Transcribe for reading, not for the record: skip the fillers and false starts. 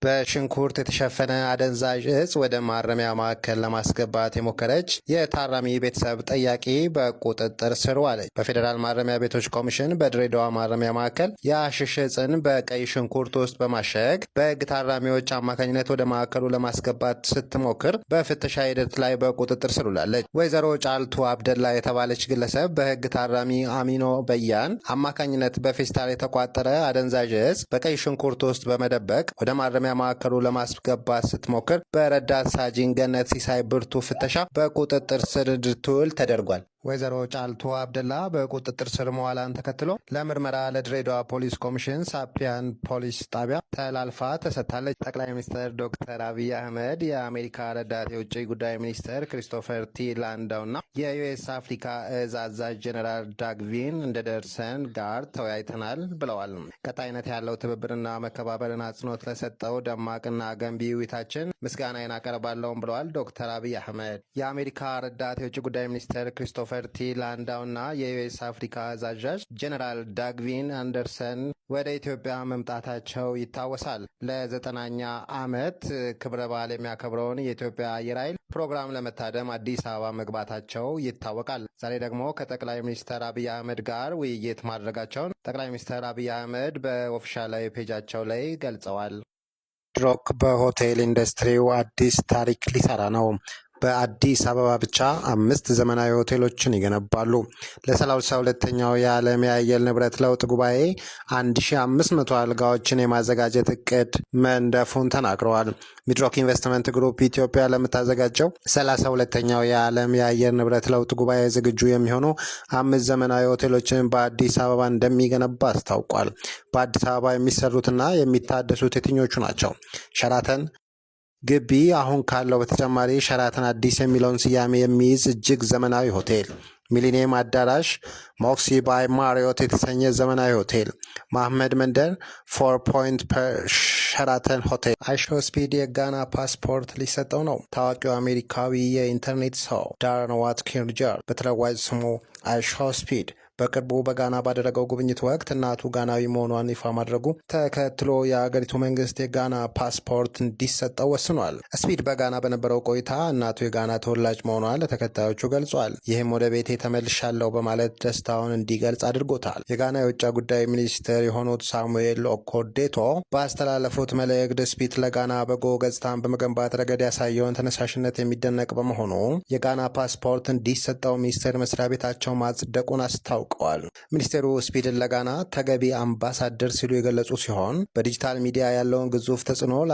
በሽንኩርት የተሸፈነ አደንዛዥ እጽ ወደ ማረሚያ ማዕከል ለማስገባት የሞከረች የታራሚ ቤተሰብ ጠያቂ በቁጥጥር ስር ዋለች። በፌዴራል ማረሚያ ቤቶች ኮሚሽን በድሬዳዋ ማረሚያ ማዕከል የሐሺሽ እጽን በቀይ ሽንኩርት ውስጥ በማሸግ በሕግ ታራሚዎች አማካኝነት ወደ ማዕከሉ ለማስገባት ስትሞክር በፍተሻ ሂደት ላይ በቁጥጥር ስር ውላለች። ወይዘሮ ጫልቱ አብደላ የተባለች ግለሰብ በሕግ ታራሚ አሚኖ በያን አማካኝነት በፌስታል የተቋጠረ አደንዛዥ እጽ በቀይ ሽንኩርት ውስጥ በመደበቅ ወደ ማረሚያ ማዕከሉ ለማስገባት ስትሞክር በረዳት ሳጅን ገነት ሲሳይ ብርቱ ፍተሻ በቁጥጥር ስር እንድትውል ተደርጓል። ወይዘሮ ጫልቱ አብደላ በቁጥጥር ስር መዋላን ተከትሎ ለምርመራ ለድሬዳዋ ፖሊስ ኮሚሽን ሳፒያን ፖሊስ ጣቢያ ተላልፋ ተሰጥታለች። ጠቅላይ ሚኒስትር ዶክተር አብይ አህመድ፣ የአሜሪካ ረዳት የውጭ ጉዳይ ሚኒስትር ክሪስቶፈር ቲ ላንዳውና የዩኤስ አፍሪካ እዝ አዛዥ ጀኔራል ዳግቪን እንደደርሰን ጋር ተወያይተናል ብለዋል። ቀጣይነት ያለው ትብብርና መከባበርን አጽንኦት ለሰጠው ደማቅና ገንቢ ውይይታችን ምስጋናዬን አቀርባለሁም ብለዋል ዶክተር አብይ አህመድ። የአሜሪካ ረዳት የውጭ ጉዳይ ሚኒስትር ክሪስቶፈር ቲ ላንዳውና የዩኤስ አፍሪካ አዛዥ ጀነራል ዳግቪን አንደርሰን ወደ ኢትዮጵያ መምጣታቸው ይታወሳል። ለ90ኛ ዓመት ክብረ በዓል የሚያከብረውን የኢትዮጵያ አየር ኃይል ፕሮግራም ለመታደም አዲስ አበባ መግባታቸው ይታወቃል። ዛሬ ደግሞ ከጠቅላይ ሚኒስትር አብይ አህመድ ጋር ውይይት ማድረጋቸውን ጠቅላይ ሚኒስትር አብይ አህመድ በኦፊሻላዊ ፔጃቸው ላይ ገልጸዋል። ድሮክ በሆቴል ኢንዱስትሪው አዲስ ታሪክ ሊሰራ ነው። በአዲስ አበባ ብቻ 5 ዘመናዊ ሆቴሎችን ይገነባሉ። ለ32ኛው የዓለም የአየር ንብረት ለውጥ ጉባኤ 1500 አልጋዎችን የማዘጋጀት እቅድ መንደፉን ተናግረዋል። ሚድሮክ ኢንቨስትመንት ግሩፕ ኢትዮጵያ ለምታዘጋጀው 32ኛው የዓለም የአየር ንብረት ለውጥ ጉባኤ ዝግጁ የሚሆኑ 5 ዘመናዊ ሆቴሎችን በአዲስ አበባ እንደሚገነባ አስታውቋል። በአዲስ አበባ የሚሰሩትና የሚታደሱት የትኞቹ ናቸው? ሸራተን ግቢ አሁን ካለው በተጨማሪ ሸራተን አዲስ የሚለውን ስያሜ የሚይዝ እጅግ ዘመናዊ ሆቴል፣ ሚሊኒየም አዳራሽ፣ ሞክሲ ባይ ማሪዮት የተሰኘ ዘመናዊ ሆቴል፣ ማህመድ መንደር፣ 4 ፖይንት ሸራተን ሆቴል። አይሾ ስፒድ የጋና ፓስፖርት ሊሰጠው ነው። ታዋቂው አሜሪካዊ የኢንተርኔት ሰው ዳረን ዋትኪንስ በተለዋጭ ስሙ አይሾ ስፒድ በቅርቡ በጋና ባደረገው ጉብኝት ወቅት እናቱ ጋናዊ መሆኗን ይፋ ማድረጉ ተከትሎ የአገሪቱ መንግስት የጋና ፓስፖርት እንዲሰጠው ወስኗል። ስፒድ በጋና በነበረው ቆይታ እናቱ የጋና ተወላጅ መሆኗን ለተከታዮቹ ገልጿል። ይህም ወደ ቤቴ ተመልሻለሁ በማለት ደስታውን እንዲገልጽ አድርጎታል። የጋና የውጭ ጉዳይ ሚኒስትር የሆኑት ሳሙኤል ኦኮዴቶ ባስተላለፉት መልእክት ስፒድ ለጋና በጎ ገጽታን በመገንባት ረገድ ያሳየውን ተነሳሽነት የሚደነቅ በመሆኑ የጋና ፓስፖርት እንዲሰጠው ሚኒስቴር መስሪያ ቤታቸው ማጽደቁን አስታውቋል። ሚኒስቴሩ ስፒድን ለጋና ተገቢ አምባሳደር ሲሉ የገለጹ ሲሆን በዲጂታል ሚዲያ ያለውን ግዙፍ ተጽዕኖ